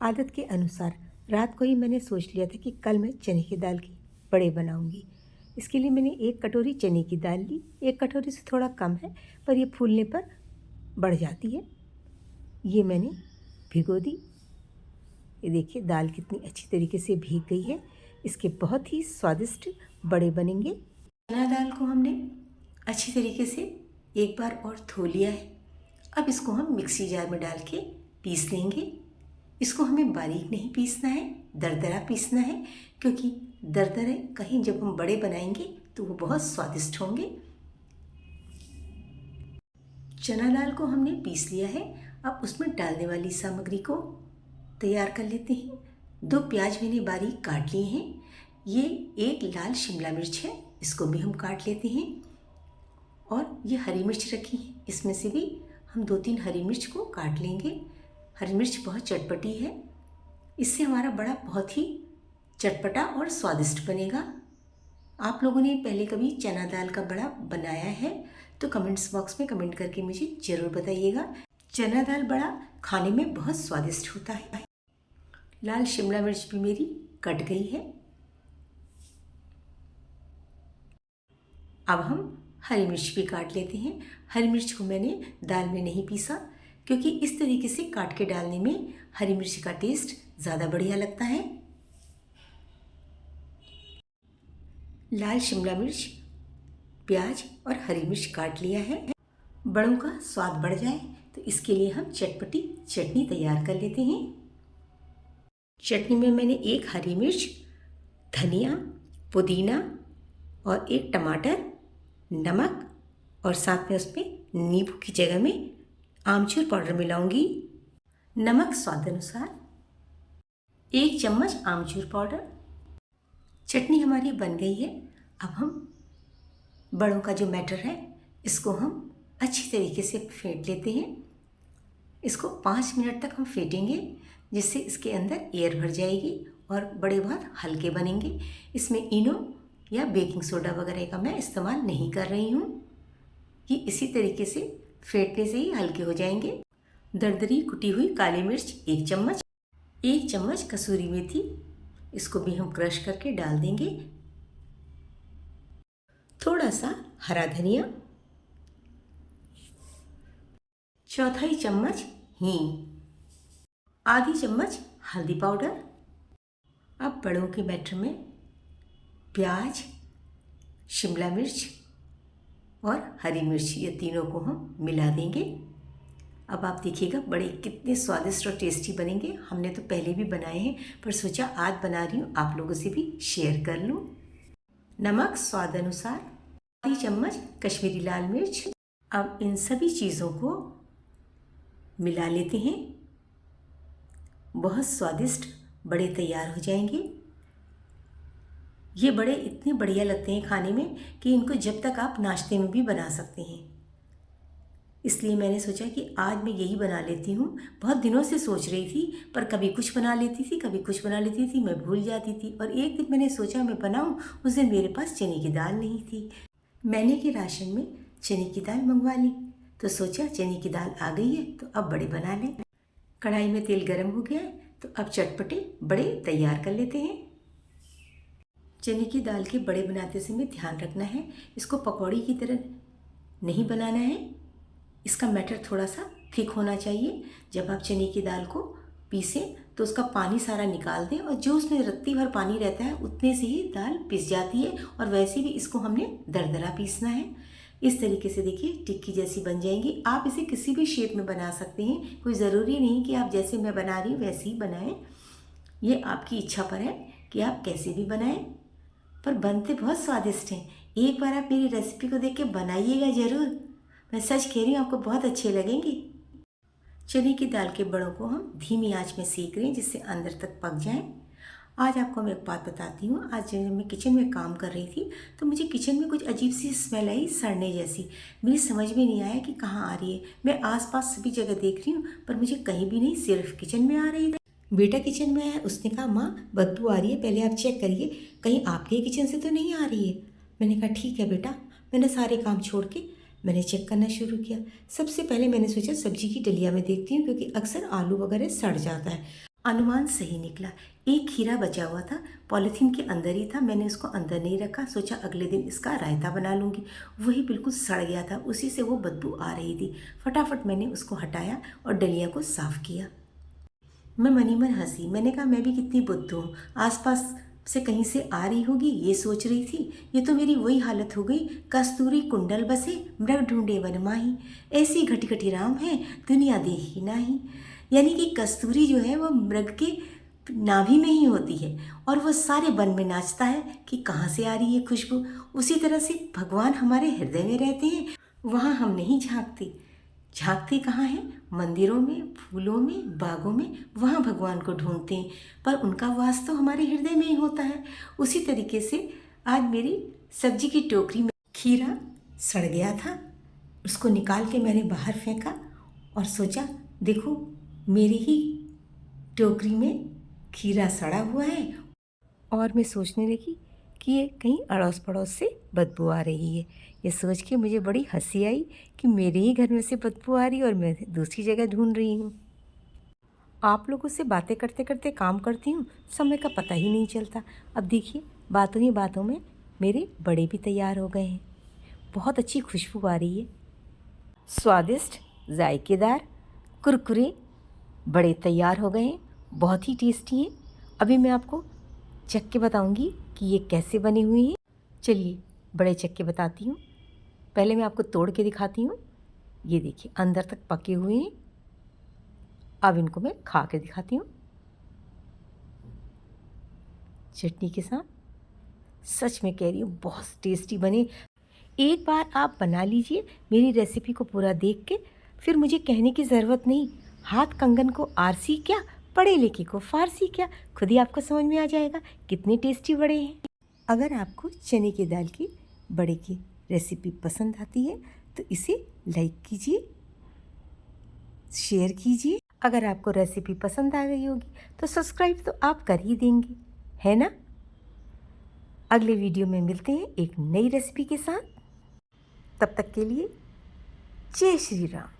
आदत के अनुसार रात को ही मैंने सोच लिया था कि कल मैं चने की दाल के बड़े बनाऊंगी। इसके लिए मैंने 1 कटोरी चने की दाल ली। 1 कटोरी से थोड़ा कम है, पर ये फूलने पर बढ़ जाती है। ये मैंने भिगो दी। ये देखिए दाल कितनी अच्छी तरीके से भीग गई है। इसके बहुत ही स्वादिष्ट बड़े बनेंगे। चना दाल को हमने अच्छी तरीके से एक बार और धो लिया है। अब इसको हम मिक्सी जार में डाल के पीस लेंगे। इसको हमें बारीक नहीं पीसना है, दरदरा पीसना है, क्योंकि दरदरे कहीं जब हम बड़े बनाएंगे तो वो बहुत स्वादिष्ट होंगे। चना दाल को हमने पीस लिया है। अब उसमें डालने वाली सामग्री को तैयार कर लेते हैं। 2 प्याज मैंने बारीक काट लिए हैं। ये 1 लाल शिमला मिर्च है, इसको भी हम काट लेते हैं। और ये हरी मिर्च रखी है, इसमें से भी हम 2-3 हरी मिर्च को काट लेंगे। हरी मिर्च बहुत चटपटी है, इससे हमारा बड़ा बहुत ही चटपटा और स्वादिष्ट बनेगा। आप लोगों ने पहले कभी चना दाल का बड़ा बनाया है तो कमेंट्स बॉक्स में कमेंट करके मुझे ज़रूर बताइएगा। चना दाल बड़ा खाने में बहुत स्वादिष्ट होता है। लाल शिमला मिर्च भी मेरी कट गई है। अब हम हरी मिर्च भी काट लेते हैं। हरी मिर्च को मैंने दाल में नहीं पीसा, क्योंकि इस तरीके से काट के डालने में हरी मिर्च का टेस्ट ज़्यादा बढ़िया लगता है। लाल शिमला मिर्च, प्याज और हरी मिर्च काट लिया है। बड़ों का स्वाद बढ़ जाए तो इसके लिए हम चटपटी चटनी तैयार कर लेते हैं। चटनी में मैंने 1 हरी मिर्च, धनिया, पुदीना और 1 टमाटर, नमक और साथ में उसमें नींबू की जगह में आमचूर पाउडर मिलाऊंगी। नमक स्वाद अनुसार, 1 चम्मच आमचूर पाउडर। चटनी हमारी बन गई है। अब हम बड़ों का जो बैटर है इसको हम अच्छी तरीके से फेंट लेते हैं। इसको 5 मिनट तक हम फेंटेंगे, जिससे इसके अंदर एयर भर जाएगी और बड़े बहुत हल्के बनेंगे। इसमें इनो या बेकिंग सोडा वगैरह का मैं इस्तेमाल नहीं कर रही हूँ। ये इसी तरीके से फेंटने से ही हल्के हो जाएंगे। दरदरी कुटी हुई काली मिर्च 1 चम्मच, 1 चम्मच कसूरी मेथी, इसको भी हम क्रश करके डाल देंगे। थोड़ा सा हरा धनिया, 1/4 चम्मच हींग, आधी चम्मच हल्दी पाउडर। अब बड़ों के बैटर में प्याज, शिमला मिर्च और हरी मिर्च, ये तीनों को हम मिला देंगे। अब आप देखिएगा बड़े कितने स्वादिष्ट और टेस्टी बनेंगे। हमने तो पहले भी बनाए हैं, पर सोचा आज बना रही हूँ, आप लोगों से भी शेयर कर लूँ। नमक स्वाद अनुसार, आधी चम्मच कश्मीरी लाल मिर्च। अब इन सभी चीज़ों को मिला लेते हैं। बहुत स्वादिष्ट बड़े तैयार हो जाएंगे। ये बड़े इतने बढ़िया लगते हैं खाने में कि इनको जब तक आप नाश्ते में भी बना सकते हैं। इसलिए मैंने सोचा कि आज मैं यही बना लेती हूँ। बहुत दिनों से सोच रही थी, पर कभी कुछ बना लेती थी, कभी कुछ बना लेती थी, मैं भूल जाती थी। और एक दिन मैंने सोचा मैं बनाऊँ, उस दिन मेरे पास चने की दाल नहीं थी। मैंने कि राशन में चने की दाल मंगवा ली, तो सोचा चने की दाल आ गई है तो अब बड़े बना लें। कढ़ाई में तेल गर्म हो गया है, तो अब चटपटे बड़े तैयार कर लेते हैं। चने की दाल के बड़े बनाते समय ध्यान रखना है, इसको पकौड़ी की तरह नहीं बनाना है। इसका बैटर थोड़ा सा थिक होना चाहिए। जब आप चने की दाल को पीसें तो उसका पानी सारा निकाल दें, और जो उसमें रत्ती भर पानी रहता है उतने से ही दाल पिस जाती है। और वैसे भी इसको हमने दरदरा पीसना है। इस तरीके से देखिए टिक्की जैसी बन जाएंगी। आप इसे किसी भी शेप में बना सकते हैं, कोई ज़रूरी नहीं कि आप जैसे मैं बना रही हूँ वैसे ही बनाएं। ये आपकी इच्छा पर है कि आप कैसे भी बनाएं, पर बनते बहुत स्वादिष्ट हैं। एक बार आप मेरी रेसिपी को देख के बनाइएगा ज़रूर, मैं सच कह रही हूँ, आपको बहुत अच्छे लगेंगे। चने की दाल के बड़ों को हम धीमी आंच में सेक रहे हैं, जिससे अंदर तक पक जाएं। आज आपको मैं एक बात बताती हूँ। आज जब मैं किचन में काम कर रही थी तो मुझे किचन में कुछ अजीब सी स्मेल आई, सड़ने जैसी। मेरी समझ में नहीं आया कि कहाँ आ रही है। मैं आसपास सभी जगह देख रही हूँ, पर मुझे कहीं भी नहीं, सिर्फ किचन में आ रही थी। बेटा किचन में आया, उसने कहा माँ बदबू आ रही है, पहले आप चेक करिए कहीं आपके किचन से तो नहीं आ रही है। मैंने कहा ठीक है बेटा। मैंने सारे काम छोड़ के मैंने चेक करना शुरू किया। सबसे पहले मैंने सोचा सब्जी की डलिया में देखती हूँ, क्योंकि अक्सर आलू वगैरह सड़ जाता है। अनुमान सही निकला। एक खीरा बचा हुआ था, पॉलीथीन के अंदर ही था। मैंने उसको अंदर नहीं रखा, सोचा अगले दिन इसका रायता बना लूँगी। वही बिल्कुल सड़ गया था, उसी से वो बदबू आ रही थी। फटाफट मैंने उसको हटाया और डलिया को साफ़ किया। मैं मनी मन हंसी। मैंने कहा मैं भी कितनी बुद्धू हूँ, आसपास से कहीं से आ रही होगी ये सोच रही थी। ये तो मेरी वही हालत हो गई, कस्तूरी कुंडल बसे मृग ढूंढे वन माही, ऐसी घटी घटी राम है दुनिया देखी नाही। यानी कि कस्तूरी जो है वो मृग के नाभि में ही होती है और वो सारे वन में नाचता है कि कहाँ से आ रही है खुशबू। उसी तरह से भगवान हमारे हृदय में रहते हैं, वहाँ हम नहीं झांकते। झांकते कहाँ हैं? मंदिरों में, फूलों में, बागों में, वहाँ भगवान को ढूंढते हैं, पर उनका वास तो हमारे हृदय में ही होता है। उसी तरीके से आज मेरी सब्जी की टोकरी में खीरा सड़ गया था, उसको निकाल के मैंने बाहर फेंका और सोचा देखो मेरी ही टोकरी में खीरा सड़ा हुआ है। और मैं सोचने लगी कि ये कहीं अड़ोस पड़ोस से बदबू आ रही है। ये सोच के मुझे बड़ी हंसी आई कि मेरे ही घर में से बदबू आ रही है और मैं दूसरी जगह ढूंढ रही हूँ। आप लोगों से बातें करते करते काम करती हूँ, समय का पता ही नहीं चलता। अब देखिए बातों ही बातों में मेरे बड़े भी तैयार हो गए हैं। बहुत अच्छी खुशबू आ रही है, स्वादिष्ट, जायकेदार, कुरकुरे बड़े तैयार हो गए हैं, बहुत ही टेस्टी हैं। अभी मैं आपको चख के बताऊंगी कि ये कैसे बने हुए हैं। चलिए बड़े चख के बताती हूँ। पहले मैं आपको तोड़ के दिखाती हूँ। ये देखिए अंदर तक पके हुए हैं। अब इनको मैं खा के दिखाती हूँ चटनी के साथ। सच में कह रही हूँ बहुत टेस्टी बने। एक बार आप बना लीजिए मेरी रेसिपी को पूरा देख के, फिर मुझे कहने की ज़रूरत नहीं। हाथ कंगन को आरसी क्या, पढ़े लिखे को फारसी क्या, खुद ही आपको समझ में आ जाएगा कितने टेस्टी बड़े हैं। अगर आपको चने की दाल की बड़े की रेसिपी पसंद आती है तो इसे लाइक कीजिए, शेयर कीजिए। अगर आपको रेसिपी पसंद आ गई होगी तो सब्सक्राइब तो आप कर ही देंगे, है ना। अगले वीडियो में मिलते हैं एक नई रेसिपी के साथ। तब तक के लिए जय श्री राम।